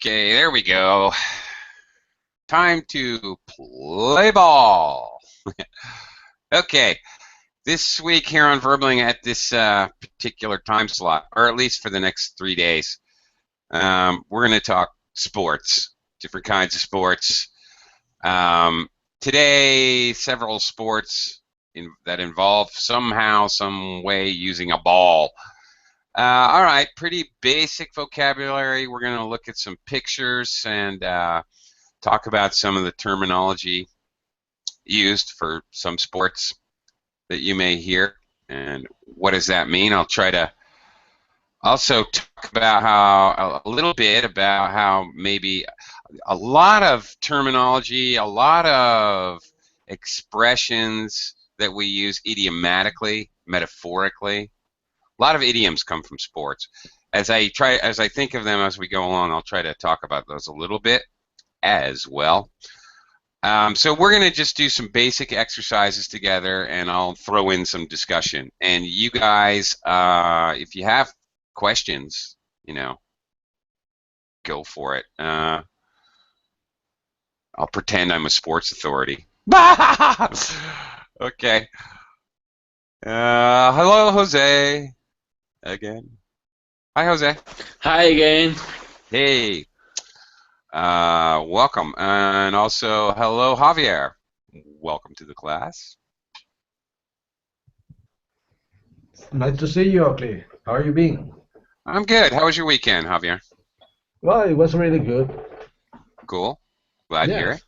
Okay, there we go. Time to play ball. Okay, this week here on Verbling at this particular time slot, or at least for the next 3 days, we're going to talk sports, different kinds of sports. Today, several sports that involve somehow, some way using a ball. All right, pretty basic vocabulary. We're going to look at some pictures and talk about some of the terminology used for some sports that you may hear and what does that mean. I'll try to also talk about a little bit about how maybe a lot of terminology, a lot of expressions that we use idiomatically, metaphorically. A lot of idioms come from sports. As I think of them as we go along, I'll try to talk about those a little bit as well. So we're going to just do some basic exercises together, and I'll throw in some discussion. And you guys, if you have questions, go for it. I'll pretend I'm a sports authority. Okay. Hello, Jose. Again. Hi, Jose. Hi again. Hey. Welcome. And also, hello, Javier. Welcome to the class. Nice to see you, Oakley. How are you being? I'm good. How was your weekend, Javier? Well, it was really good. Cool. Glad to hear it.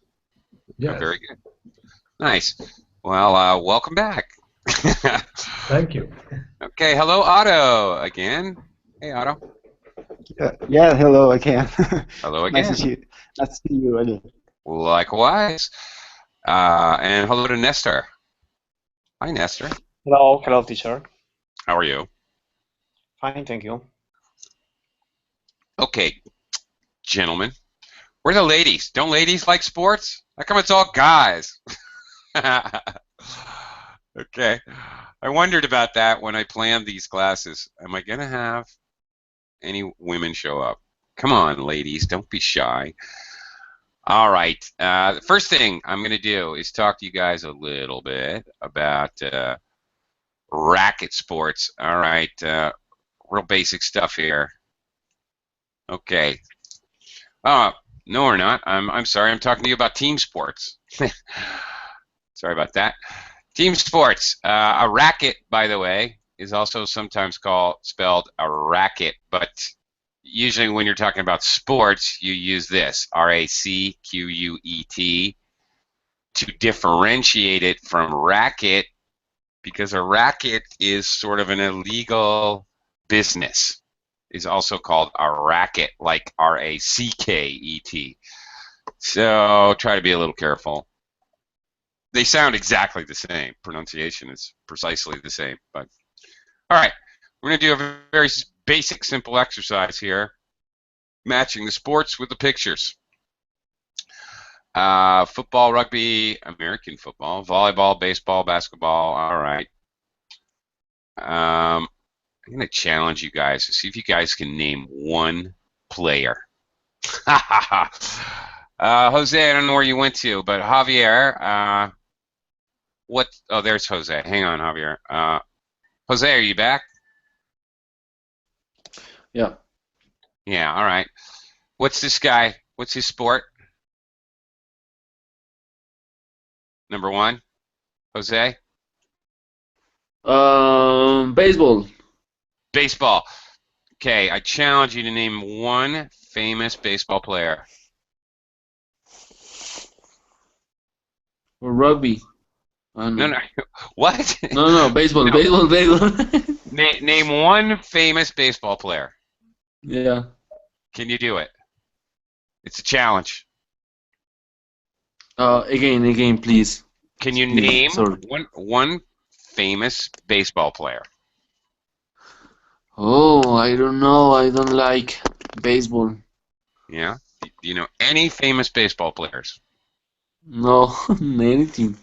Yes. Oh, very good. Nice. Well, welcome back. Thank you. Okay, hello, Otto, again. Hey, Otto. Yeah, hello again. Hello again. Nice to see you again. Likewise. And hello to Nestor. Hi, Nestor. Hello, teacher. How are you? Fine, thank you. Okay, gentlemen. Where are the ladies? Don't ladies like sports? How come it's all guys? Okay. I wondered about that when I planned these classes. Am I going to have any women show up? Come on, ladies. Don't be shy. All right. The first thing I'm going to do is talk to you guys a little bit about racket sports. All right. Real basic stuff here. Okay. No, we're not. I'm sorry. I'm talking to you about team sports. Sorry about that. Team sports. A racket, by the way, is also sometimes spelled a racket, but usually when you're talking about sports, you use this, R-A-C-Q-U-E-T, to differentiate it from racket, because a racket is sort of an illegal business. Is also called a racket, like R-A-C-K-E-T. So try to be a little careful. They sound exactly the same. Pronunciation is precisely the same. But all right, we're going to do a very basic, simple exercise here, matching the sports with the pictures. Football, rugby, American football, volleyball, baseball, basketball. All right. I'm going to challenge you guys to see if you guys can name one player. Jose, I don't know where you went to, but Javier, oh, there's Jose. Hang on, Javier. Jose, are you back? Yeah. Yeah, all right. What's this guy? What's his sport? Number one? Jose? Baseball. Baseball. Okay, I challenge you to name one famous baseball player. Or rugby. No. What? No, baseball, No. baseball. Name one famous baseball player. Yeah. Can you do it? It's a challenge. Again, please. Can you Please, name sorry. one famous baseball player? Oh, I don't know. I don't like baseball. Yeah? Do you know any famous baseball players? No, anything.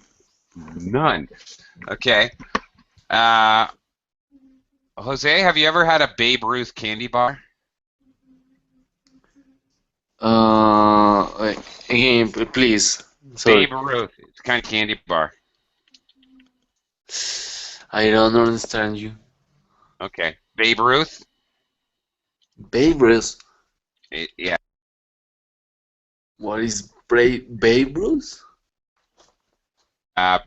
None. Okay. Jose, have you ever had a Babe Ruth candy bar? Again, please. Sorry. Babe Ruth. It's kind of candy bar. I don't understand you. Okay. Babe Ruth. Babe Ruth. Yeah. What is Babe Ruth?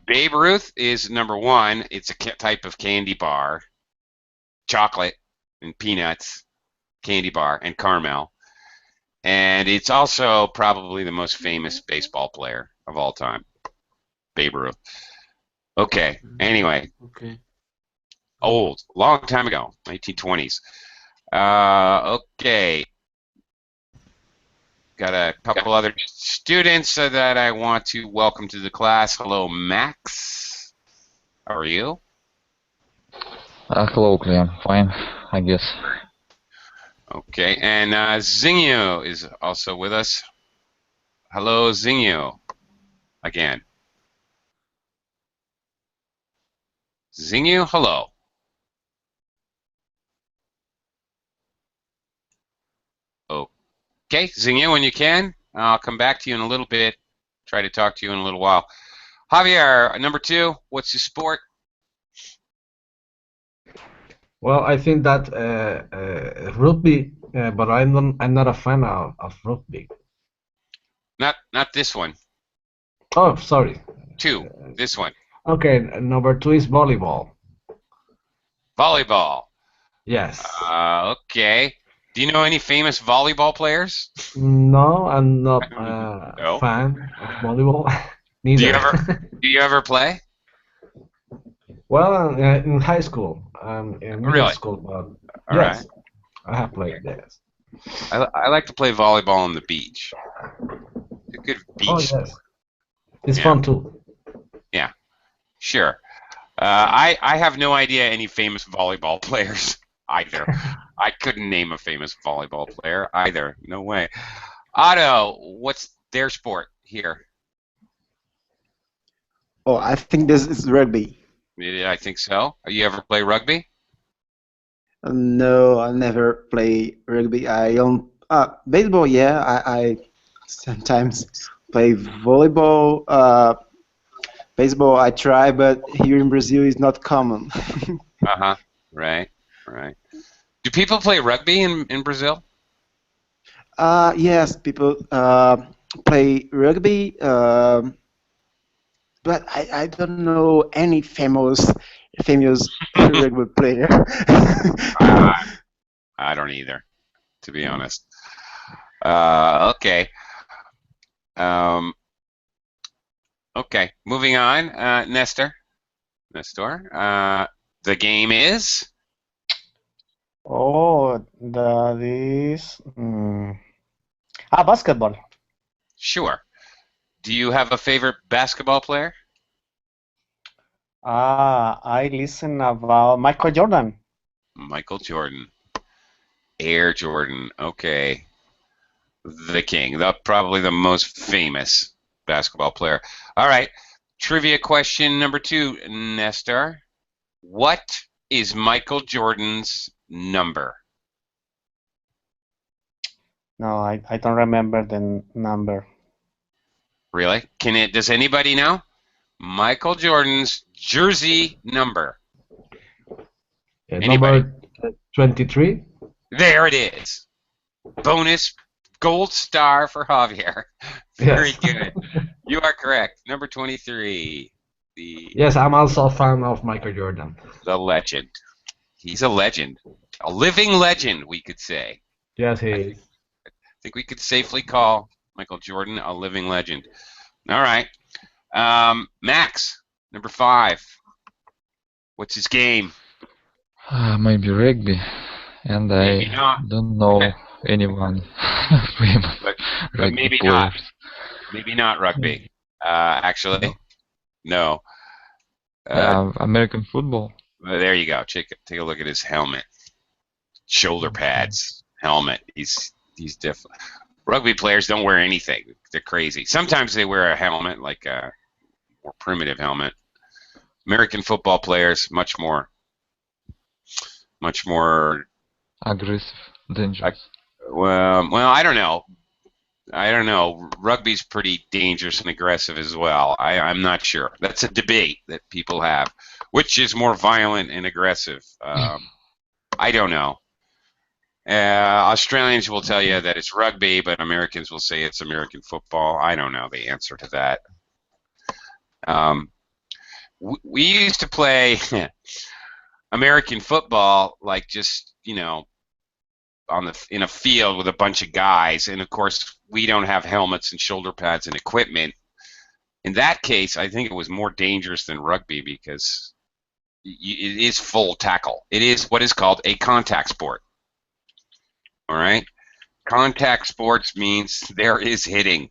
Babe Ruth is number one. It's a type of candy bar, chocolate and peanuts candy bar and caramel, and it's also probably the most famous baseball player of all time, Babe Ruth. Okay. Anyway, Okay. old, long time ago, 1920s. Okay. Got a couple other students that I want to welcome to the class. Hello, Max. How are you? Hello, Clem. Fine, I guess. Okay, and Zingyu is also with us. Hello, Zingyu. Again. Zingyu, hello. Okay, Zingyu, when you can, I'll come back to you in a little bit. Try to talk to you in a little while. Javier, number two, what's your sport? Well, I think that rugby, but I'm not a fan of rugby. Not this one. Oh, sorry. Two, this one. Okay, number two is volleyball. Volleyball. Yes. Okay. Do you know any famous volleyball players? No, I'm not a No. fan of volleyball. Do you Neither. ever play? Well, in high school, in middle Really? school, but All yes, right. I have played this. I like to play volleyball on the beach. It's a good Oh, beach yes. sport. It's Yeah. fun too. Yeah. Sure. I have no idea any famous volleyball players either. I couldn't name a famous volleyball player either. No way. Otto, what's their sport here? Oh, I think this is rugby. Yeah, I think so. You ever play rugby? No, I never play rugby. I baseball. Yeah, I sometimes play volleyball. Baseball I try, but here in Brazil it's not common. Uh-huh. Right. Right. Do people play rugby in Brazil? Yes, people play rugby, but I don't know any famous rugby player. I don't either, to be honest. Okay. Um, okay. Moving on. Nestor. The game is? Oh, that is basketball. Sure. Do you have a favorite basketball player? I listen about Michael Jordan. Michael Jordan. Air Jordan. Okay. The king. Probably the most famous basketball player. All right. Trivia question number two, Nestor. What is Michael Jordan's number? No, I don't remember the number. Really? Does anybody know? Michael Jordan's jersey number. Anybody? Number 23. There it is. Bonus gold star for Javier. Very Yes. good. You are correct. Number 23. Yes, I'm also a fan of Michael Jordan. The legend. He's a legend. A living legend, we could say. Yes, he is. I think we could safely call Michael Jordan a living legend. All right. Max, number 5. What's his game? Maybe rugby, and Maybe I not. don't know anyone famous But rugby maybe not. players. Maybe not rugby. Actually, no. American football. There you go. Take a look at his helmet, shoulder pads, helmet. He's different. Rugby players don't wear anything. They're crazy. Sometimes they wear a helmet, like a more primitive helmet. American football players, much more Aggressive, dangerous. well, I don't know. I don't know. Rugby's pretty dangerous and aggressive as well. I'm not sure. That's a debate that people have. Which is more violent and aggressive? I don't know. Australians will tell you that it's rugby, but Americans will say it's American football. I don't know the answer to that. We used to play American football like just, in a field with a bunch of guys, and of course we don't have helmets and shoulder pads and equipment. In that case, I think it was more dangerous than rugby because it is full tackle. It is what is called a contact sport. All right, contact sports means there is hitting.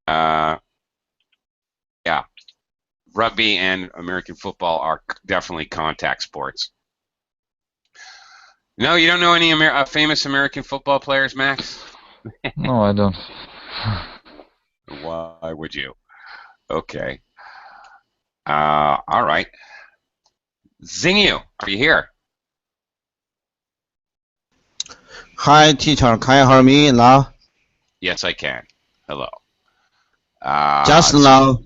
Yeah, rugby and American football are definitely contact sports. No, you don't know any famous American football players, Max? No, I don't. Why would you? Okay. All right. Zingu, are you here? Hi, teacher. Can you hear me now? Yes, I can. Hello. Just now,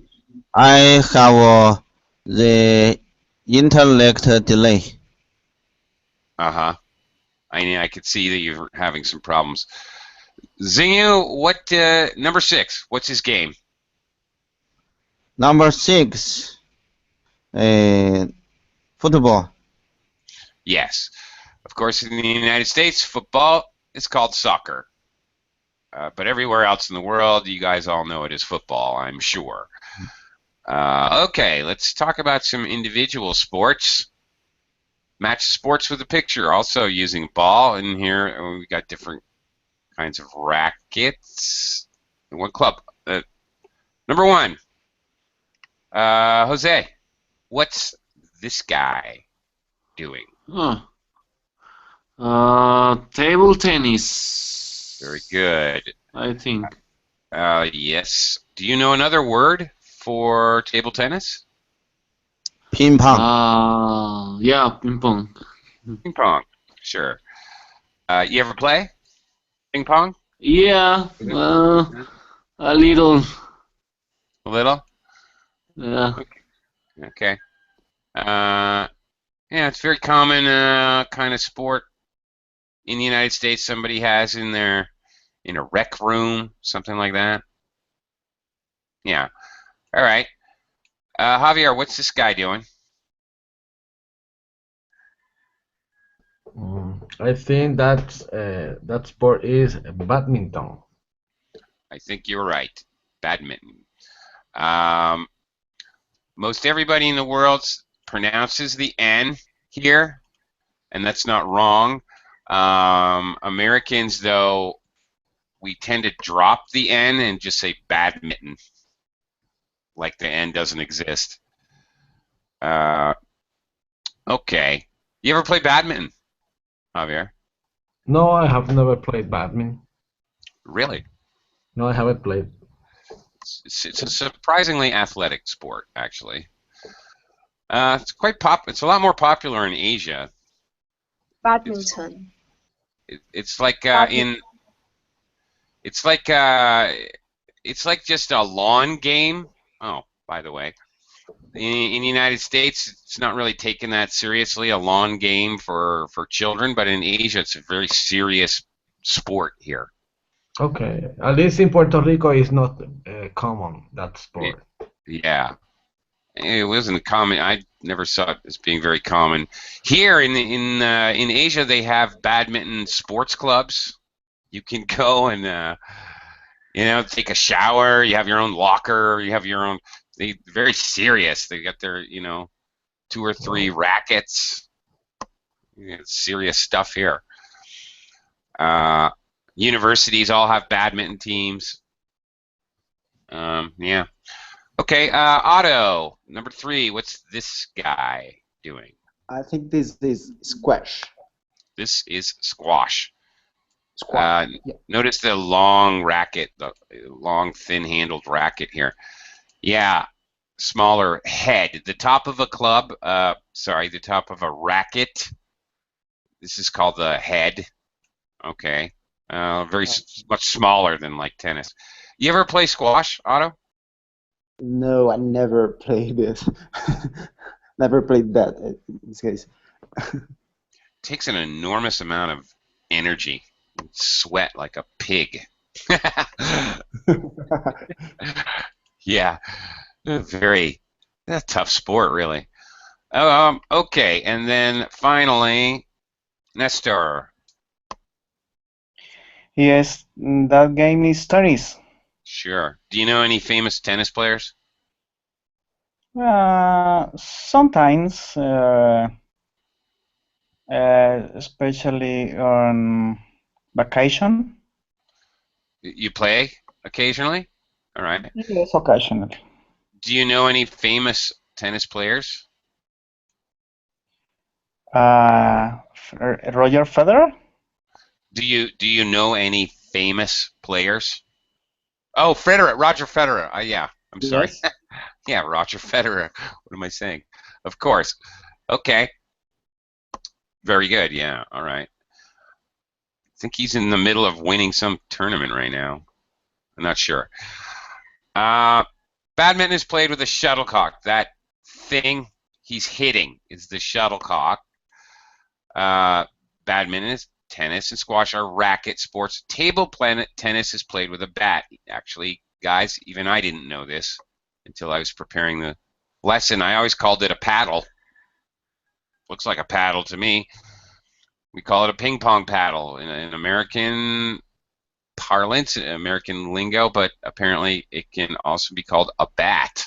I have the internet delay. Uh-huh. I could see that you're having some problems. Zingu, what number 6? What's his game? Number 6, football. Yes. Of course, in the United States, football is called soccer. But everywhere else in the world, you guys all know it is football, I'm sure. Okay, let's talk about some individual sports. Match sports with a picture, also using ball. And here we got different kinds of rackets. One club. Number 1, Jose, what's this guy doing? Table tennis. Very good. I think. Yes. Do you know another word for table tennis? Ping pong. Yeah, ping pong. Ping pong. Sure. You ever play ping pong? Yeah, a little. A little? Yeah. Okay. Yeah, it's very common kind of sport in the United States. Somebody has in a rec room, something like that. Yeah. All right. Javier, what's this guy doing? I think that sport is badminton. I think you're right. Badminton. Most everybody in the world pronounces the N here, and that's not wrong. Americans, though, we tend to drop the N and just say badminton, like the N doesn't exist. Okay. You ever play badminton, Javier? No, I have never played badminton. Really? No, I haven't played. It's a surprisingly athletic sport, actually. It's quite It's a lot more popular in Asia. Badminton. It's like it's like just a lawn game. Oh, by the way, in the United States, it's not really taken that seriously, a lawn game for children, but in Asia, it's a very serious sport here. Okay, at least in Puerto Rico, it's not common, that sport. Yeah. It wasn't common. I never saw it as being very common. Here in Asia, they have badminton sports clubs. You can go and take a shower. You have your own locker. You have your own. They're very serious. They got their 2 or 3 rackets. Serious stuff here. Universities all have badminton teams. Yeah. Okay, Otto, number 3, what's this guy doing? I think this is squash. This is squash. Squash. Yeah. Notice the long racket, the long, thin-handled racket here. Yeah, smaller head. The top of a club, the top of a racket. This is called the head. Okay. Much smaller than like tennis. You ever play squash, Otto? No, I never played this. Never played that in this case. Takes an enormous amount of energy. Sweat like a pig. Yeah, very tough sport, really. Okay, and then finally, Nestor. Yes, that game is tennis. Sure. Do you know any famous tennis players? Sometimes, especially on vacation. You play occasionally? All right. Yes, occasionally. Do you know any famous tennis players? Roger Federer? Do you know any famous players? Oh, Federer, Roger Federer. Yeah, I'm sorry. Yes. Yeah, Roger Federer. What am I saying? Of course. Okay. Very good. Yeah. All right. I think he's in the middle of winning some tournament right now. I'm not sure. Badminton is played with a shuttlecock. That thing he's hitting is the shuttlecock. Badminton is tennis and squash are racket sports. Table tennis is played with a bat. Actually, guys, even I didn't know this until I was preparing the lesson. I always called it a paddle. Looks like a paddle to me. We call it a ping pong paddle in American parlance, American lingo, but apparently it can also be called a bat.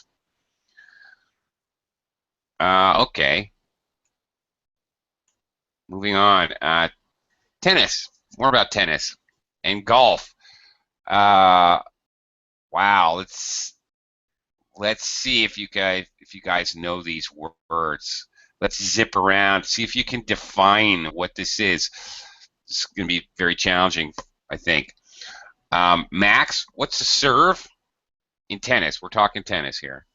Okay. Moving on. Tennis. More about tennis and golf. Wow. Let's see if you guys know these words. Let's zip around. See if you can define what this is. It's going to be very challenging, I think. Max, what's the serve in tennis? We're talking tennis here.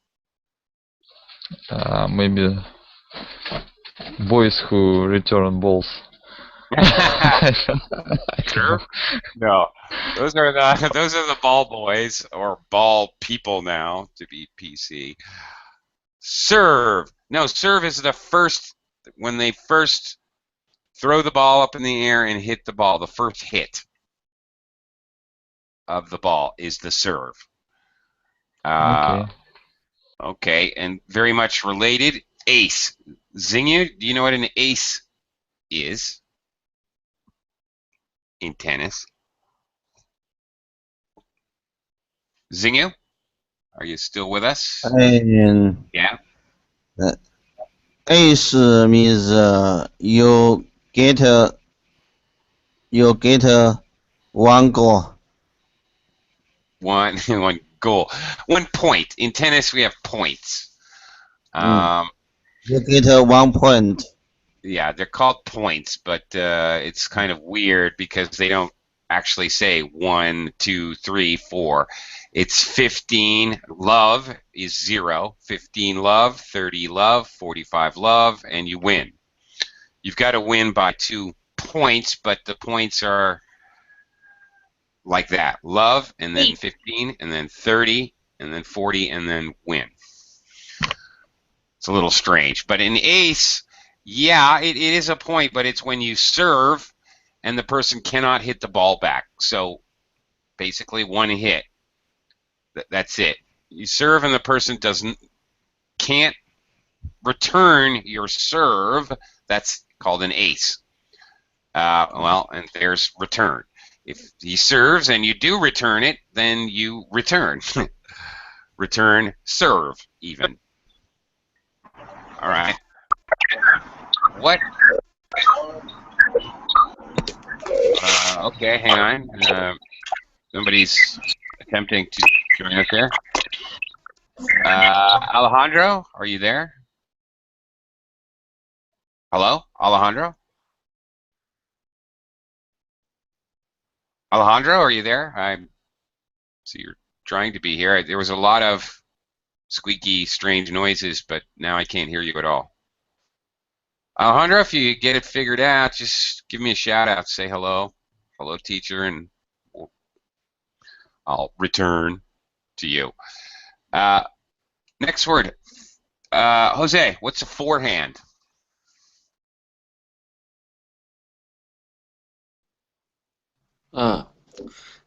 Maybe boys who return balls. Sure. No, those are the ball boys or ball people now to be PC. Serve. No, serve is the first when they first throw the ball up in the air and hit the ball. The first hit of the ball is the serve. Okay. Okay, and very much related, ace. Zingu, do you know what an ace is in tennis? Zingu, are you still with us? And Yeah. ace means you get one goal. One goal. 1 point. In tennis, we have points. You get 1 point. Yeah, they're called points, but it's kind of weird because they don't actually say 1, 2, 3, 4. It's 15. Love is 0. 15 love, 30 love, 45 love, and you win. You've got to win by 2 points, but the points are like that. Love, and then 15, and then 30, and then 40, and then win. It's a little strange. But in ace, yeah, it is a point, but it's when you serve and the person cannot hit the ball back. So basically 1 hit. That's it. You serve and the person can't return your serve. That's called an ace. Well, and there's return. If he serves and you do return it, then you return. Return, serve, even. All right. What? Okay, hang on. Somebody's attempting to join us there. Alejandro, are you there? Hello, Alejandro? Alejandro, are you there? I see you're trying to be here. There was a lot of squeaky, strange noises, but now I can't hear you at all. Alejandro, if you get it figured out, just give me a shout out. Say hello. hello, teacher, and I'll return to you. Next word. Jose, what's a forehand?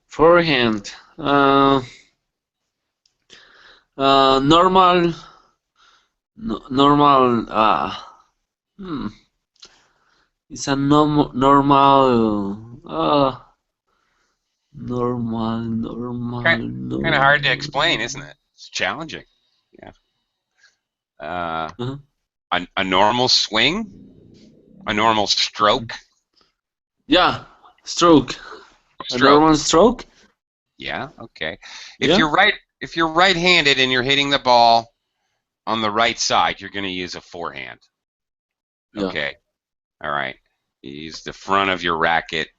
Forehand. Normal. Normal. It's a normal. Normal. Kind of hard to explain, isn't it? It's challenging. Yeah. A normal swing, a normal stroke. Yeah, stroke. A normal stroke. Yeah. Okay. If you're right-handed and you're hitting the ball on the right side, you're going to use a forehand. Yeah. Okay. All right. You use the front of your racket.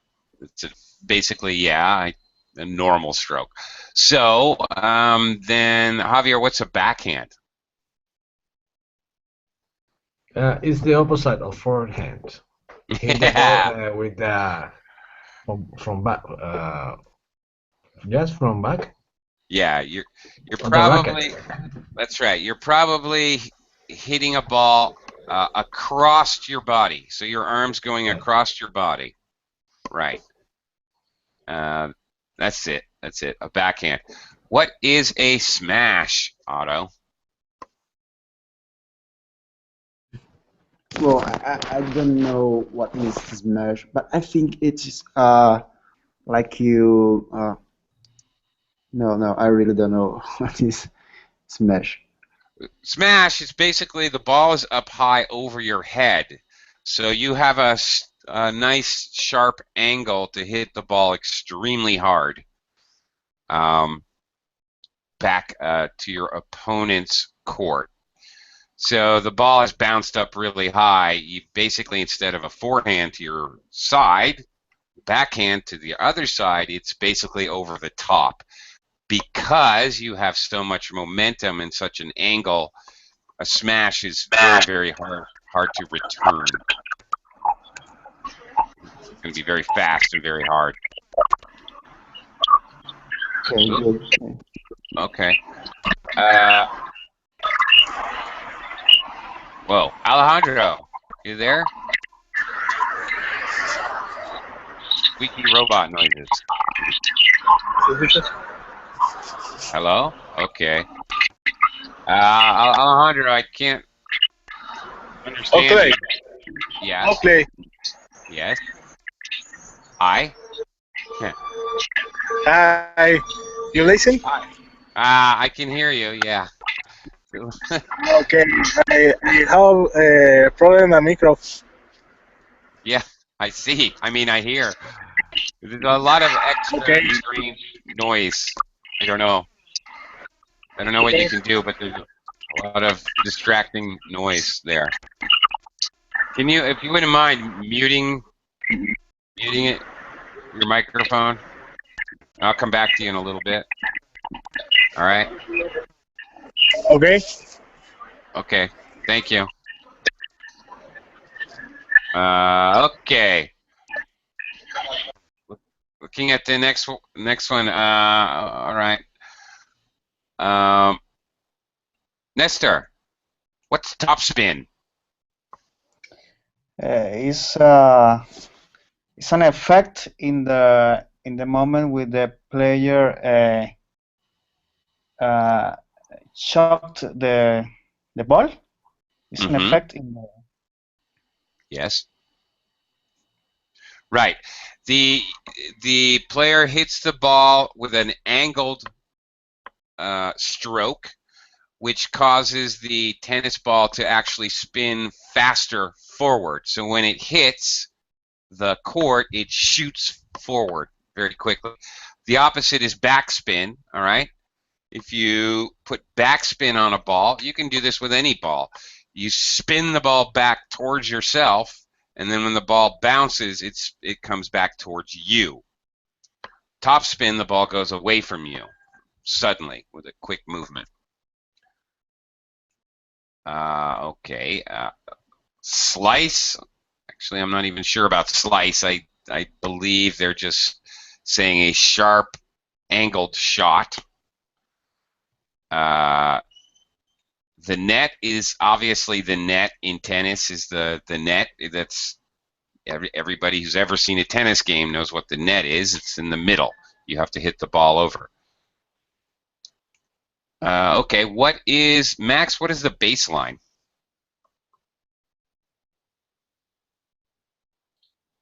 It's basically, a normal stroke. So then, Javier, what's a backhand? It's the opposite of forehand. Hit the ball with the from back. Yes, from back. Yeah, you're On the probably racket. that's right. You're probably hitting a ball across your body, so your arms going across your body. Right. That's it. That's it. A backhand. What is a smash, Otto? Well, I don't know what is smash, but I think it's like you. No, I really don't know what is smash. Smash is basically the ball is up high over your head, so you have a nice sharp angle to hit the ball extremely hard back to your opponent's court. So the ball is bounced up really high. You basically, instead of a forehand to your side, backhand to the other side, it's basically over the top. Because you have so much momentum and such an angle, a smash is very, very hard to return. It's going to be very fast and very hard. Okay, good. Okay. Whoa, Alejandro, you there? Squeaky robot noises. Hello? Okay. Alejandro, I can't understand Okay. you. Yes. Okay. Yes. Hi. Hi. You listen? Hi. I can hear you. Yeah. Okay. I have a problem with micro. Yeah. I see. I mean, I hear. There's a lot of extra strange noise. I don't know. I don't know what you can do, but there's a lot of distracting noise there. Can you, if you wouldn't mind, muting it, your microphone? I'll come back to you in a little bit. All right. Okay. Okay. Thank you. Okay. Looking at the next one. All right. Nestor, what's topspin? It's an effect in the moment with the player shocked the ball. It's an effect in the. Yes. Right. The player hits the ball with an angled stroke, which causes the tennis ball to actually spin faster forward. So when it hits the court, it shoots forward very quickly. The opposite is backspin, all right? If you put backspin on a ball, you can do this with any ball. You spin the ball back towards yourself, and then when the ball bounces, it comes back towards you. Topspin, the ball goes away from you suddenly with a quick movement. Okay. Slice. Actually, I'm not even sure about slice. I I believe they're just saying a sharp angled shot. The net is obviously the net in tennis is the net. That's everybody who's ever seen a tennis game knows what the net is. It's in the middle. You have to hit the ball over. Okay, Max, what is the baseline?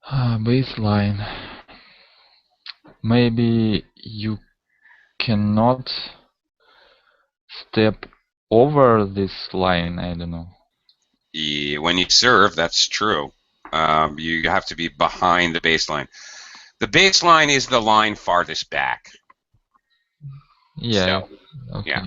Baseline. Maybe you cannot step over this line, I don't know. When you serve, that's true. You have to be behind the baseline. The baseline is the line farthest back. Yeah, So, okay. yeah.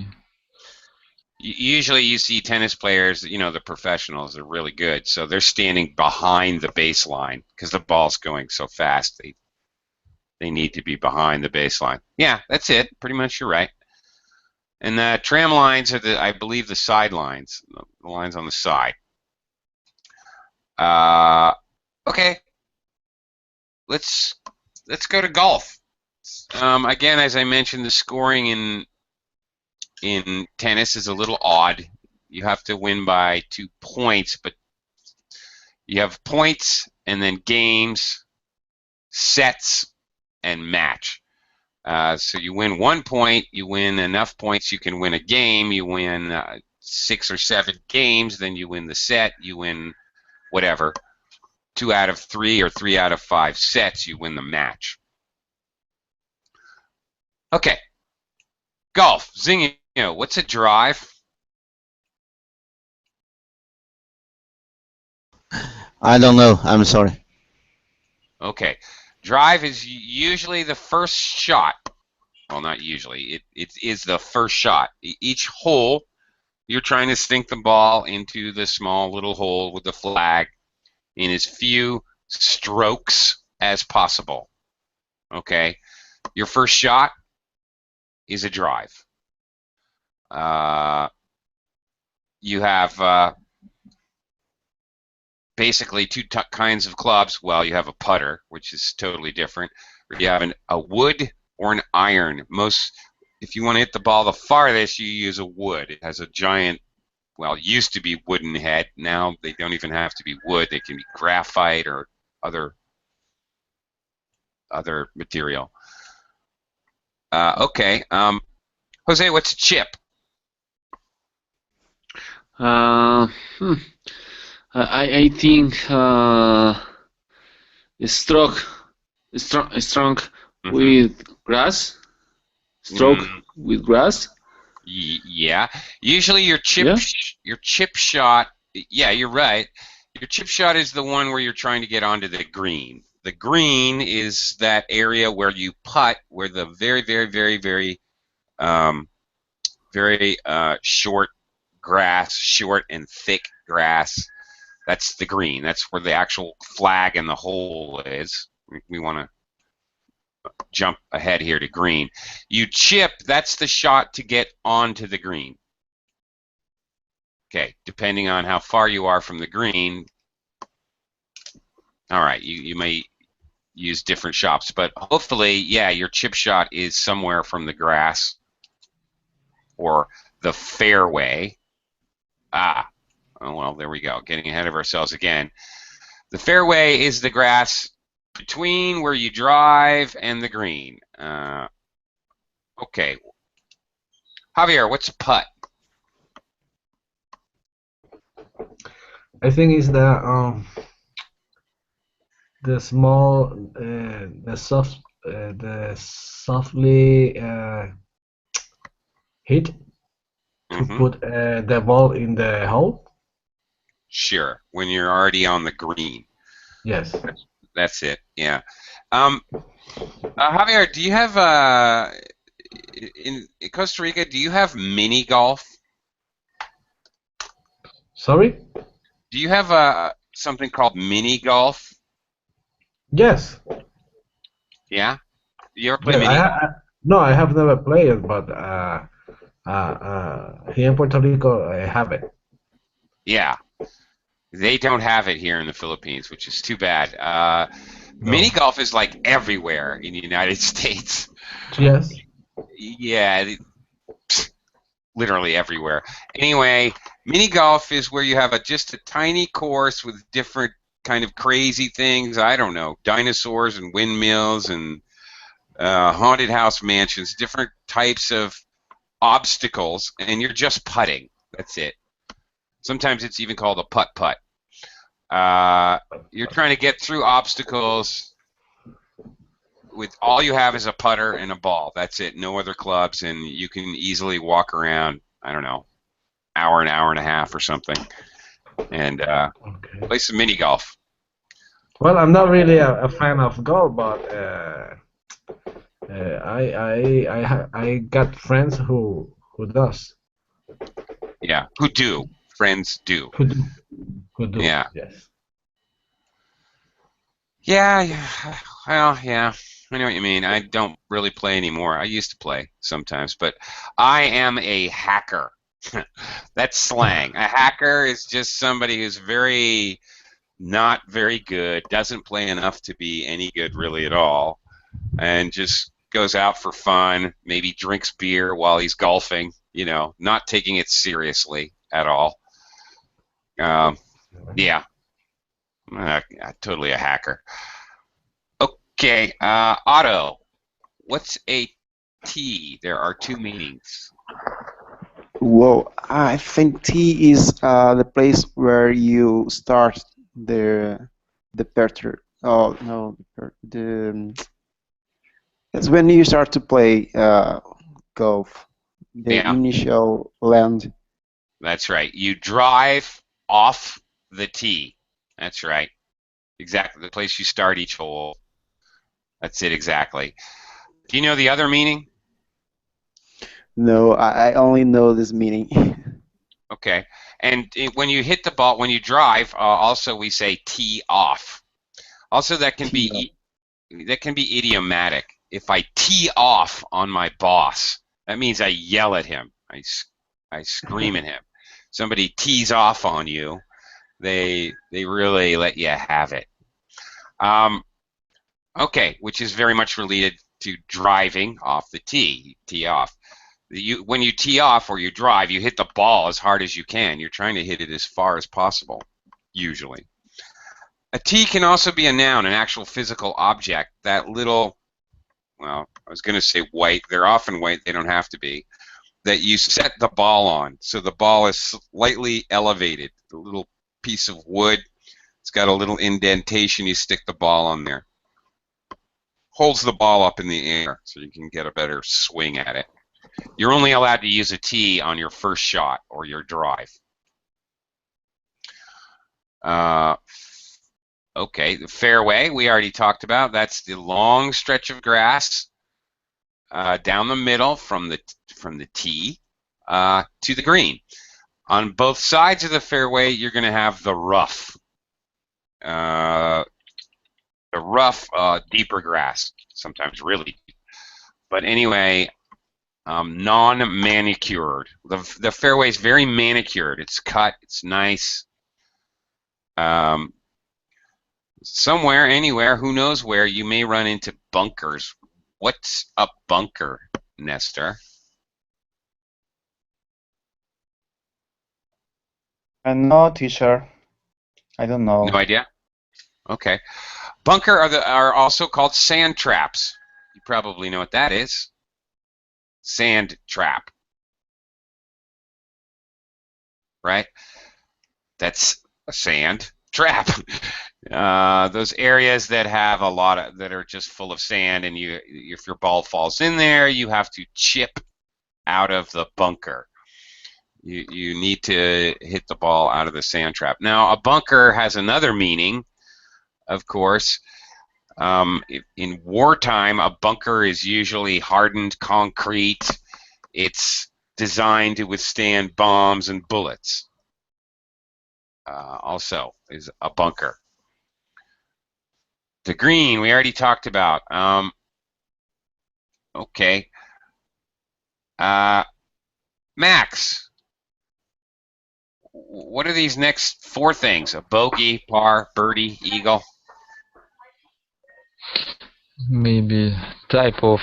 Usually you see tennis players, the professionals are really good, so they're standing behind the baseline because the ball's going so fast. They need to be behind the baseline. Yeah, that's it. Pretty much you're right. And the tram lines are I believe, the sidelines, the lines on the side. Okay. Let's go to golf. Again, as I mentioned, the scoring in tennis is a little odd. You have to win by 2 points, but you have points and then games, sets, and match. So you win 1 point, you win enough points, you can win a game, you win 6 or 7 games, then you win the set, you win whatever. 2 out of 3 or 3 out of 5 sets, you win the match. Okay. Golf. Zingio, what's a drive? I don't know. I'm sorry. Okay. Drive is usually the first shot. Well, not usually. It is the first shot. Each hole, you're trying to sink the ball into the small little hole with the flag in as few strokes as possible. Okay? Your first shot is a drive. You have basically 2 kinds of clubs. Well, you have a putter, which is totally different. You have a wood or an iron. If you want to hit the ball the farthest, you use a wood. It has a giant, well, it used to be wooden head. Now they don't even have to be wood. They can be graphite or other material. Okay. Jose, what's a chip? I think strong with grass. Stroke with grass. Yeah. Usually your chip shot. Yeah, you're right. Your chip shot is the one where you're trying to get onto the green. The green is that area where you putt, where the very, very, very, very, very short grass, short and thick grass. That's the green. That's where the actual flag in the hole is. We want to jump ahead here to green. You chip, that's the shot to get onto the green. Okay, depending on how far you are from the green. All right, you may use different shots, but hopefully, yeah, your chip shot is somewhere from the grass or the fairway. Oh, well, there we go. Getting ahead of ourselves again. The fairway is the grass between where you drive and the green. Okay. Javier, what's a putt? I think it's the small, the softly hit to put the ball in the hole. Sure, when you're already on the green. Yes. That's it. Yeah. Javier, do you have in Costa Rica? Do you have mini golf? Sorry? Do you have something called mini golf? Yes. Yeah. You ever play mini? No, I have never played it, but here in Puerto Rico, I have it. Yeah. They don't have it here in the Philippines, which is too bad. No. Mini golf is like everywhere in the United States. Yes. Yeah, literally everywhere. Anyway, mini golf is where you have just a tiny course with different kind of crazy things. I don't know, dinosaurs and windmills and haunted house mansions, different types of obstacles, and you're just putting. That's it. Sometimes it's even called a putt-putt. You're trying to get through obstacles with all you have is a putter and a ball. That's it. No other clubs, and you can easily walk around, I don't know, an hour and a half or something, and Okay. play some mini golf. Well, I'm not really a fan of golf, but I got friends who does. Yeah, who do. Friends do. Who do. Who do. Yeah. Yes. Yeah, well, yeah, I know what you mean. I don't really play anymore. I used to play sometimes, but I am a hacker. That's slang. A hacker is just somebody who's not very good, doesn't play enough to be any good really at all, and just goes out for fun, maybe drinks beer while he's golfing, not taking it seriously at all. Yeah, totally a hacker. Okay, Otto, what's a tee? There are two meanings. Whoa, I think T is the place where you start the perture. Oh no, it's when you start to play golf. The Yeah. initial land. That's right. You drive off the tee. That's right. Exactly. The place you start each hole. That's it exactly. Do you know the other meaning? No, I only know this meaning. Okay. And when you hit the ball, when you drive, also we say tee off. Also, that can be idiomatic. If I tee off on my boss, that means I yell at him. I scream at him. Somebody tees off on you, they really let you have it. Okay, which is very much related to driving off the tee. Tee off. When you tee off or you drive, you hit the ball as hard as you can. You're trying to hit it as far as possible, usually. A tee can also be a noun, an actual physical object. That little, well, I was going to say white. They're often white. They don't have to be. That you set the ball on. So the ball is slightly elevated. The little piece of wood, it's got a little indentation. You stick the ball on there. Holds the ball up in the air so you can get a better swing at it. You're only allowed to use a tee on your first shot or your drive. Okay, the fairway we already talked about. That's the long stretch of grass down the middle from the tee to the green. On both sides of the fairway, you're going to have the rough. Deeper grass, sometimes really deep. But anyway, non-manicured. The fairway is very manicured. It's cut. It's nice. Somewhere, anywhere, who knows where, you may run into bunkers. What's a bunker, Nestor? No, teacher. I don't know. No idea? Okay. Bunker are also called sand traps. You probably know what that is. Sand trap. Right? That's a sand trap. Those areas that have a lot of that are just full of sand, and if your ball falls in there, you have to chip out of the bunker. You need to hit the ball out of the sand trap. Now, a bunker has another meaning, of course. In wartime, a bunker is usually hardened concrete. It's designed to withstand bombs and bullets. Also, is a bunker. The green, we already talked about. Okay. Max, what are these next four things? A bogey, par, birdie, eagle? maybe type of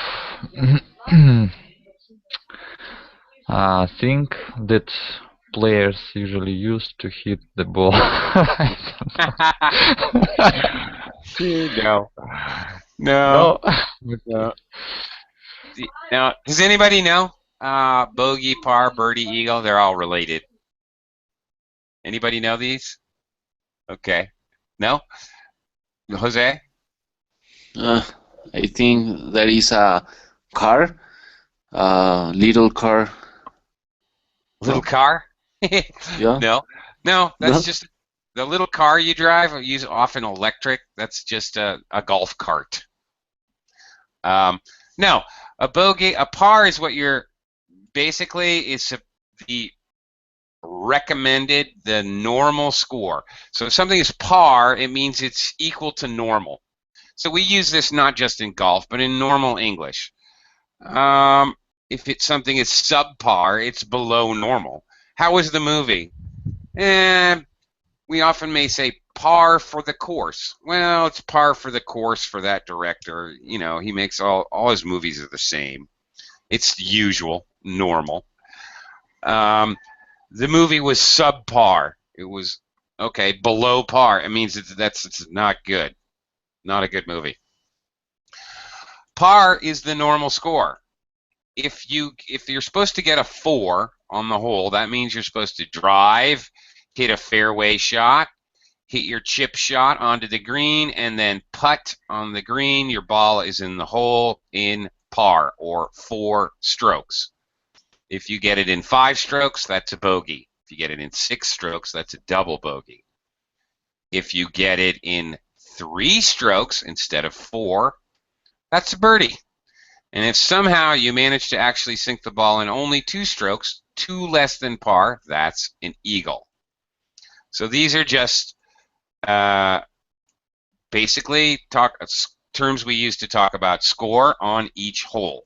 thing that players usually use to hit the ball. I don't know. No. No. No. Now, does anybody know? Bogey, par, birdie, eagle, they're all related. Anybody know these? Okay. No? Jose? Uh, I think there is a car, little car. Little No? car? Yeah? No. No, that's No? just the little car you drive, use often electric. That's just a golf cart. No, a par is what you're basically is the recommended, the normal score. So if something is par, it means it's equal to normal. So we use this not just in golf, but in normal English. If it's something is subpar, it's below normal. How was the movie? We often may say par for the course. Well, it's par for the course for that director. You know, he makes all his movies are the same. It's usual, normal. The movie was subpar. It was okay, below par. It means it's not good. Not a good movie. Par is the normal score. If you're supposed to get a 4 on the hole, that means you're supposed to drive, hit a fairway shot, hit your chip shot onto the green, and then putt on the green. Your ball is in the hole in par, or 4 strokes. If you get it in 5 strokes, that's a bogey. If you get it in 6 strokes, that's a double bogey. If you get it in 3 strokes instead of 4, that's a birdie. And if somehow you manage to actually sink the ball in only 2 strokes, 2 less than par, that's an eagle. So these are just basically terms we use to talk about score on each hole.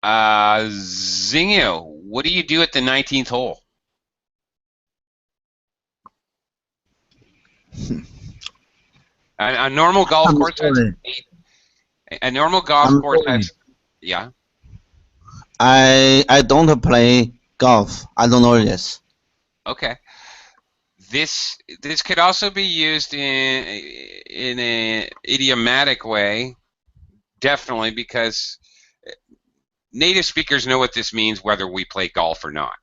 Zingio, what do you do at the 19th hole? A normal golf I'm course has sorry. 8. A normal golf I'm course sorry. has, yeah. I don't play golf. I don't know this. Okay. This could also be used in an idiomatic way, definitely, because native speakers know what this means whether we play golf or not.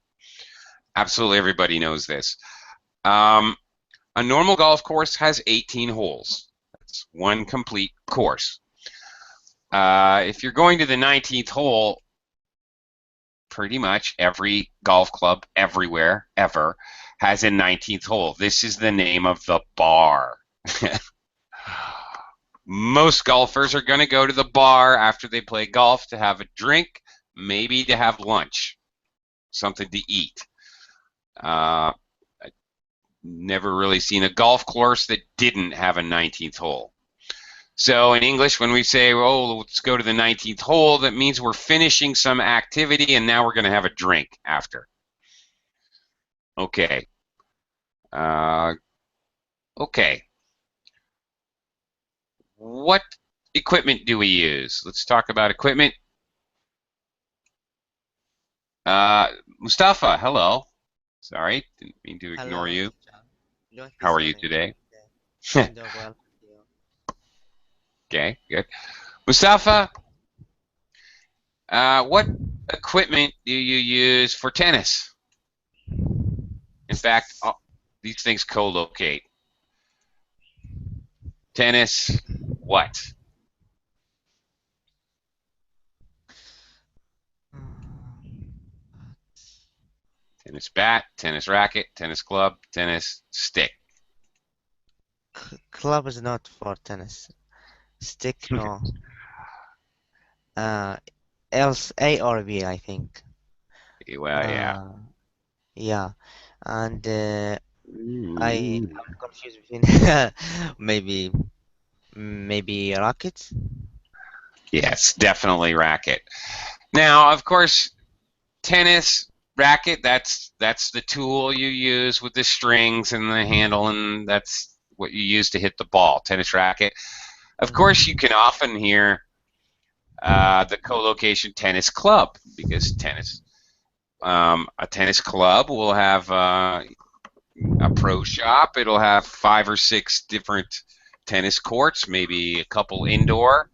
Absolutely everybody knows this. A normal golf course has 18 holes. That's one complete course. If you're going to the 19th hole, pretty much every golf club everywhere, ever, has a 19th hole. This is the name of the bar. Most golfers are going to go to the bar after they play golf to have a drink, maybe to have lunch, something to eat. I've never really seen a golf course that didn't have a 19th hole. So in English, when we say, oh, let's go to the 19th hole, that means we're finishing some activity and now we're going to have a drink after. Okay. Okay. What equipment do we use? Let's talk about equipment. Mustafa, hello. Sorry, didn't mean to ignore you. How are you today? I'm doing well. Okay, good. Mustafa, what equipment do you use for tennis? In fact, these things co-locate. Tennis, what? Tennis bat, tennis racket, tennis club, tennis stick. Club is not for tennis. Stick, no. Else A or B, I think. Well, yeah. Yeah, and I'm confused between maybe rackets. Yes, definitely racket. Now, of course, tennis racket, that's the tool you use with the strings and the handle, and that's what you use to hit the ball, tennis racket. Of course, you can often hear the co-location tennis club, because a tennis club will have a pro shop. It'll have 5 or 6 different tennis courts, maybe a couple indoor,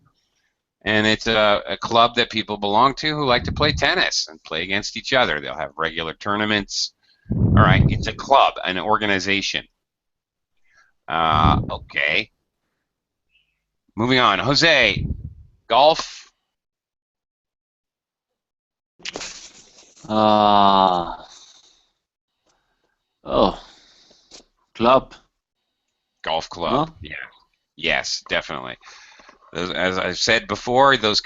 and it's a club that people belong to who like to play tennis and play against each other. They'll have regular tournaments. All right, it's a club, an organization. Okay. Moving on. Jose, golf. Oh, club. Golf club. No? Yeah. Yes, definitely. As I've said before, those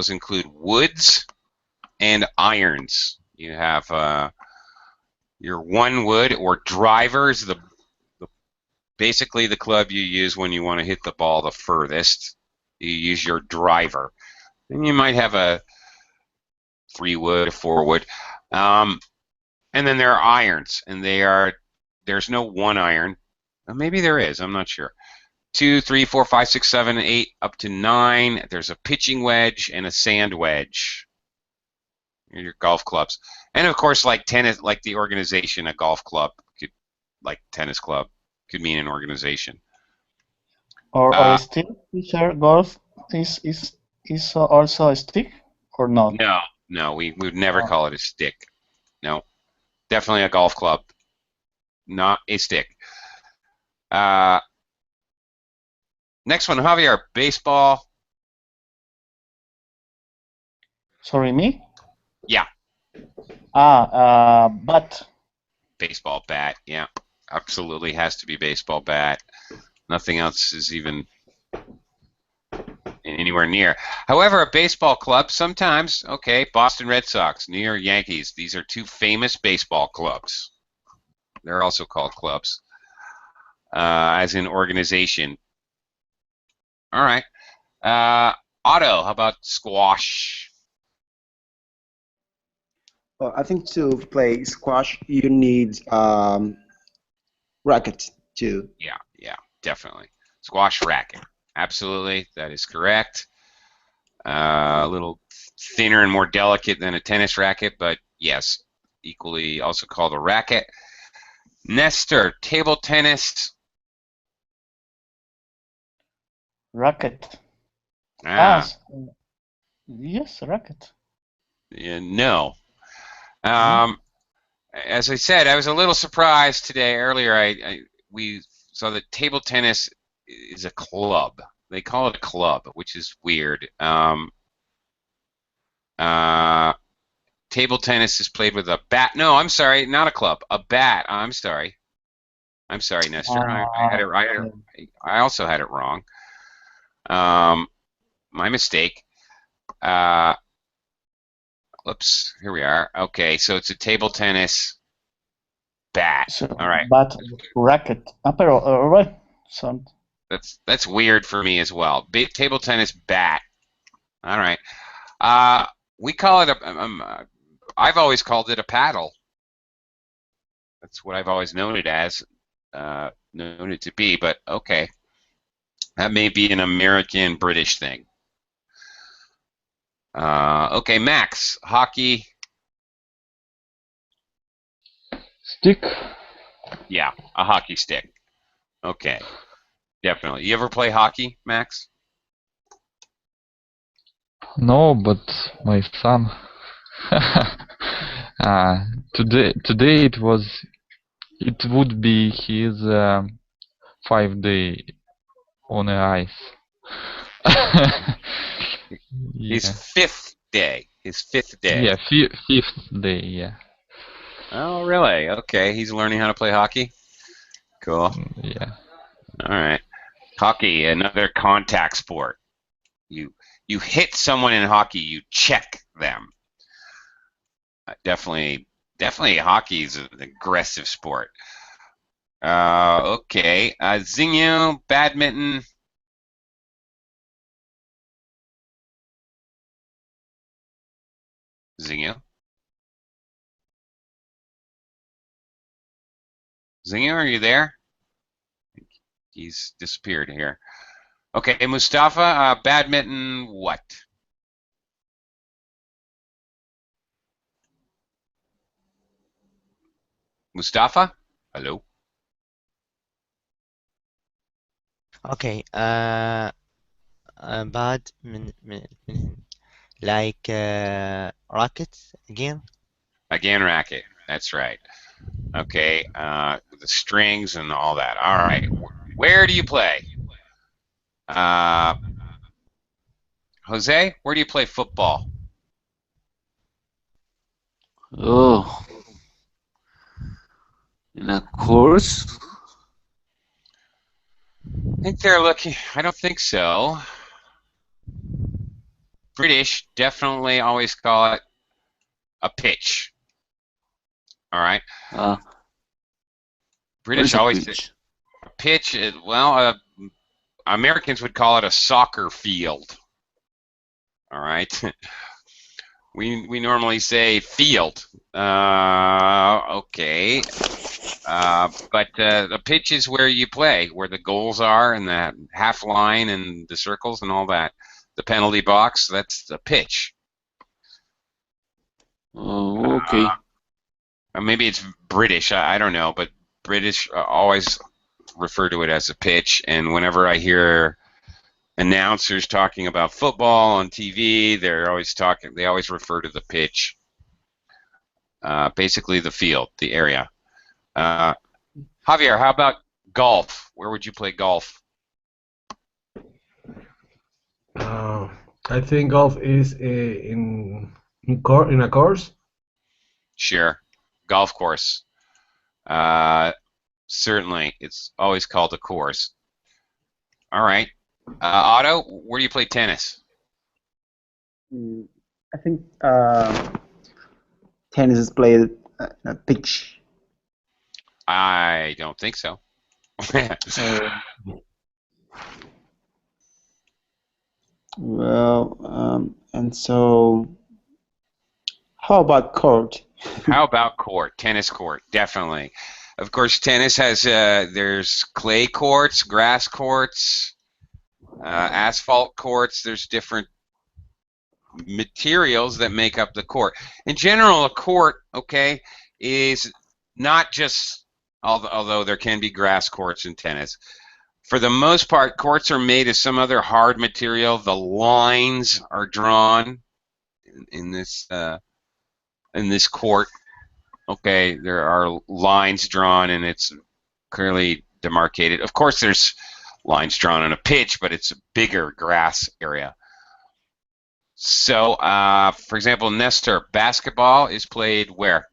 include woods and irons. You have your 1 wood or drivers, basically the club you use when you want to hit the ball the furthest. You use your driver. And you might have a 3 wood, a 4 wood. And then there are irons, and there's no 1 iron. Maybe there is, I'm not sure. 2, 3, 4, 5, 6, 7, 8, up to 9. There's a pitching wedge and a sand wedge. Your golf clubs. And of course, like tennis, like the organization, a golf club could, like tennis club, could mean an organization. Or a stick, teacher, golf is also a stick or not? No, we would never call it a stick. No, definitely a golf club, not a stick. Next one, Javier, baseball. Sorry, me? Yeah. Bat. Baseball bat, yeah. Absolutely has to be baseball bat. Nothing else is even anywhere near. However, a baseball club, sometimes, okay, Boston Red Sox, New York Yankees, these are 2 famous baseball clubs. They're also called clubs, as in organization. All right. Otto, how about squash? Well, I think to play squash, you need racket too. Yeah, definitely. Squash racket. Absolutely, that is correct. A little thinner and more delicate than a tennis racket, but yes, equally also called a racket. Nestor, table tennis. Racket. Ah, Yes, racket. yeah, no. As I said, I was a little surprised today. Earlier, we saw that table tennis is a club. They call it a club, which is weird. Table tennis is played with a bat. No, I'm sorry, not a club. A bat. I'm sorry. I'm sorry, Nestor. I also had it wrong. My mistake. Oops. Here we are. Okay, so it's a table tennis bat. So, All right. bat, racket. Pero, right. So, That's weird for me as well. Table tennis bat. All right. We call it I've always called it a paddle. That's what I've always known it as, known it to be. But okay, that may be an American British thing. Okay, Max, hockey. Stick? Yeah, a hockey stick. Okay, definitely. You ever play hockey, Max? No, but my son. Today it would be his 5 day on the ice. His Yeah. 5th day. His 5th day. Yeah, fifth day, yeah. Oh, really? Okay, he's learning how to play hockey. Cool. Yeah. All right. Hockey, another contact sport. You hit someone in hockey, you check them. Definitely hockey is an aggressive sport. Okay. Xingyu, badminton. Xingyu? Xingyu, are you there? He's disappeared here. Okay, Mustafa, badminton, what? Mustafa? Hello? Okay. Like rockets again. Again, racket. That's right. Okay, the strings and all that. All right. Where do you play? Jose, where do you play football? Oh, in a course? I think they're looking. I don't think so. British definitely always call it a pitch. All right. What British is a always say pitch? a pitch. Well, Americans would call it a soccer field. All right. We normally say field. Okay. But the pitch is where you play, where the goals are, and the half line, and the circles, and all that. The penalty box. That's the pitch. Oh, okay. Maybe it's British. I don't know, but British always refer to it as a pitch. And whenever I hear announcers talking about football on TV, they're always talking. They always refer to the pitch. Basically, the field, the area. Javier, how about golf? Where would you play golf? I think golf is in a course. Sure, golf course. Certainly, it's always called a course. All right, Otto, where do you play tennis? I think tennis is played on a pitch. I don't think so. Well, and so how about court? How about court? Tennis court, definitely. Of course, tennis has there's clay courts, grass courts, asphalt courts. There's different materials that make up the court. In general, a court, okay, is not just, although there can be grass courts in tennis. For the most part, courts are made of some other hard material. The lines are drawn in this court. Okay, there are lines drawn, and it's clearly demarcated. Of course, there's lines drawn on a pitch, but it's a bigger grass area. So, for example, Nestor, basketball is played where?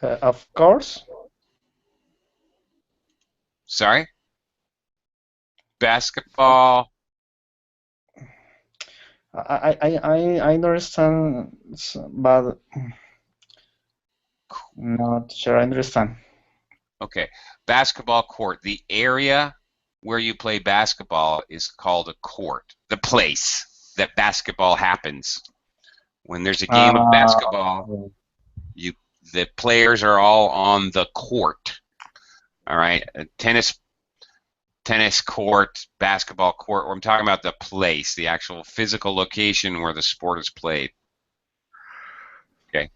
Of course. Sorry? Basketball. I understand, but not sure I understand. Okay, basketball court. The area where you play basketball is called a court. The place that basketball happens. When there's a game of basketball, the players are all on the court. All right, tennis court, basketball court. I'm talking about the place, the actual physical location where the sport is played. Okay,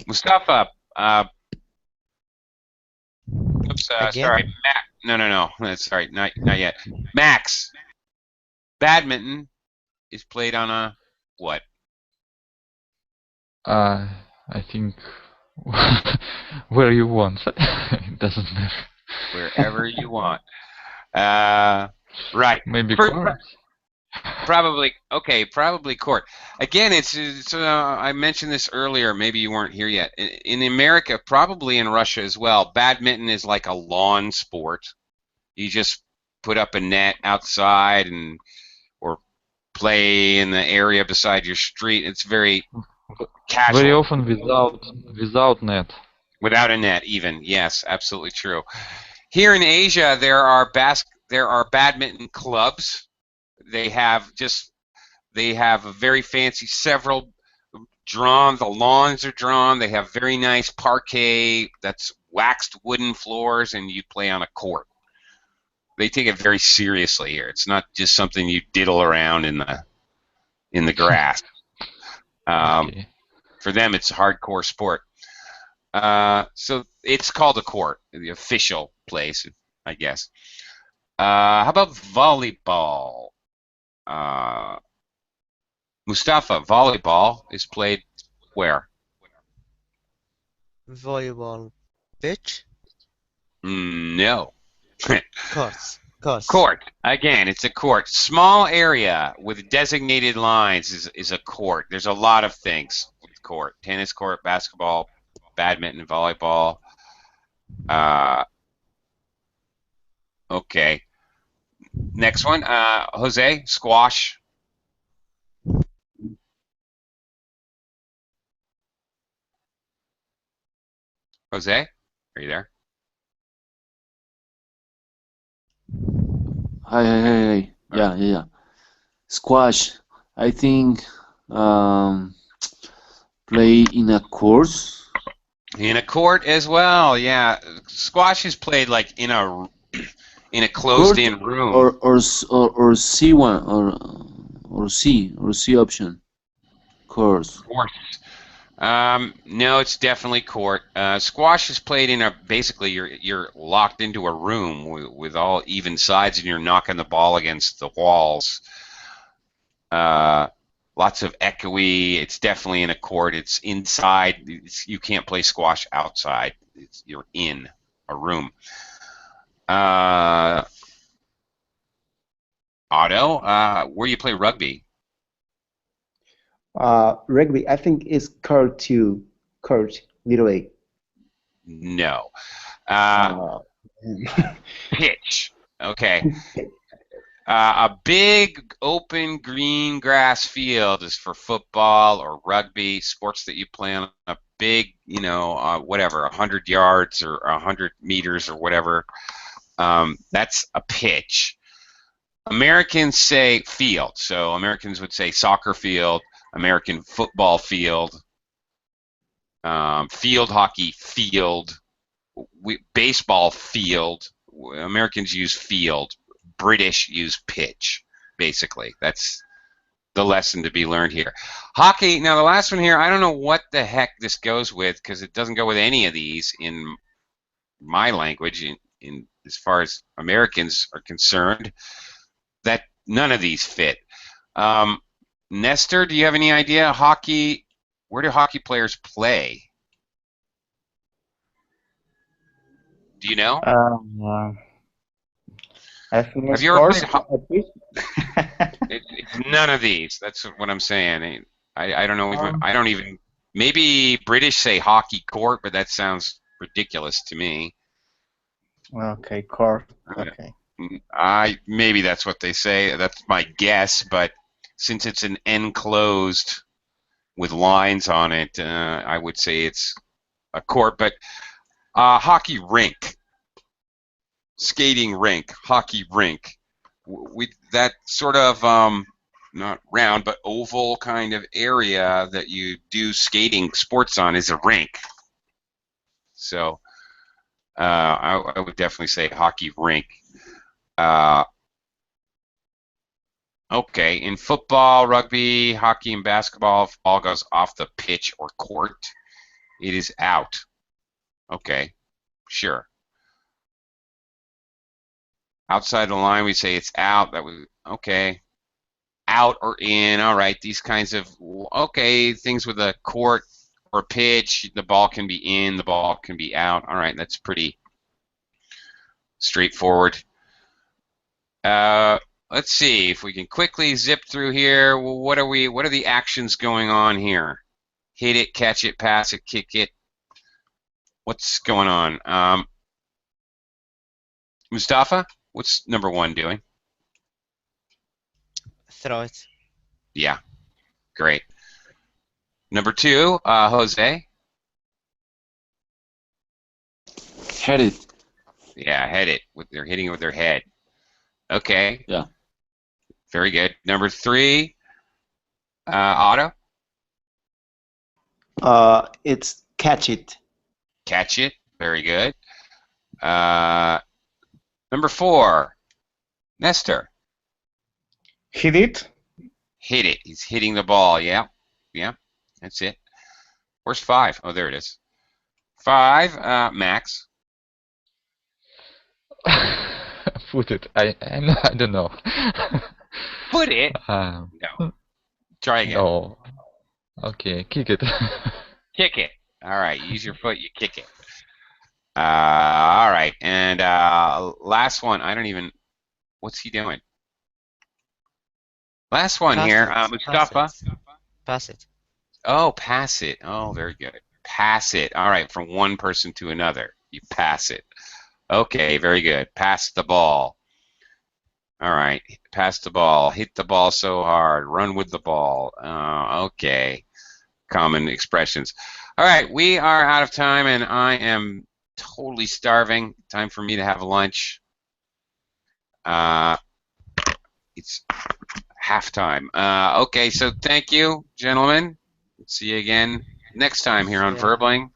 Mustafa. Oops, sorry, Matt. No. That's sorry, not yet. Max. Badminton is played on a what? I think where you want. It doesn't matter. Wherever you want. Right. Maybe court. Probably court. Again, it's I mentioned this earlier. Maybe you weren't here yet. In America, probably in Russia as well, badminton is like a lawn sport. You just put up a net outside or play in the area beside your street. It's very casual. Very often without net. Without a net, even. Yes, absolutely true. Here in Asia, there are badminton clubs. They have a very fancy, several drawn. The lawns are drawn. They have very nice parquet that's waxed wooden floors, and you play on a court. They take it very seriously here. It's not just something you diddle around in the grass. Okay. For them, it's a hardcore sport. So it's called a court, the official place, I guess. How about volleyball? Mustafa, volleyball is played where? Volleyball pitch. No. Courts. Course. Court. Again, it's a court. Small area with designated lines is a court. There's a lot of things with court. Tennis court, basketball, badminton, volleyball. Okay. Next one. Jose, squash. Jose, are you there? Hi. Yeah. Squash. I think play in a course. In a court as well, yeah. Squash is played like in a closed-in room. Or C one or C option. Course. Court. No, it's definitely court. Squash is played in basically you're locked into a room with all even sides, and you're knocking the ball against the walls. Lots of echoey. It's definitely in a court. It's inside. You can't play squash outside. You're in a room. Otto, where do you play rugby? Rugby, I think is court to court, literally. No. Pitch. Okay. A big open green grass field is for football or rugby, sports that you play on a big, whatever, 100 yards or 100 meters or whatever. That's a pitch. Americans say field, so Americans would say soccer field, American football field, field hockey field, baseball field. Americans use field. British use pitch, basically. That's the lesson to be learned here. Hockey, now the last one here, I don't know what the heck this goes with because it doesn't go with any of these in my language, in as far as Americans are concerned, that none of these fit. Nestor, do you have any idea? Hockey, where do hockey players play? Do you know? I think Have it's you ever course. played hockey? It's none of these. That's what I'm saying. I don't know. I don't even. Maybe British say hockey court, but that sounds ridiculous to me. Okay, court. Okay. Maybe that's what they say. That's my guess. But since it's an enclosed with lines on it, I would say it's a court. But hockey rink, skating rink, hockey rink. That sort of not round but oval kind of area that you do skating sports on is a rink. So I would definitely say hockey rink. Okay, in football, rugby, hockey, and basketball, if ball goes off the pitch or court, it is out. Okay, sure. Outside the line, we say it's out. That was okay. Out or in. All right. These kinds of things with a court or pitch. The ball can be in. The ball can be out. All right. That's pretty straightforward. Let's see if we can quickly zip through here. What are the actions going on here? Hit it, catch it, pass it, kick it. What's going on? Mustafa? What's number 1 doing? Throw it. Yeah, great. Number 2, Jose? Head it. Yeah, head it. They're hitting it with their head. Okay. Yeah. Very good. Number 3, Otto? It's catch it. Catch it. Very good. Number 4, Nestor. Hit it. Hit it. He's hitting the ball. Yeah. Yeah. That's it. Where's 5? Oh, there it is. 5, Max. Put it. I don't know. Put it. Um, No. Try again. no. Okay, kick it. Kick it. All right. Use your foot. You kick it. All right. And last one. I don't even. What's he doing? Last one Pass here. it. Mustafa. Pass it. Oh, pass it. Oh, very good. Pass it. All right. From one person to another. You pass it. Okay. Very good. Pass the ball. All right. Pass the ball. Hit the ball so hard. Run with the ball. Okay. Common expressions. All right. We are out of time, and I am totally starving. Time for me to have lunch. It's halftime. Okay. So thank you, gentlemen. See you again next time here on Yeah. Verbling.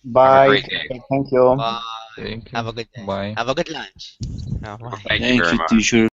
Bye. Have a great day. Thank you. Bye. Thank you. Have a good day. Bye. Have a good lunch. Bye. Thank you very much. teacher.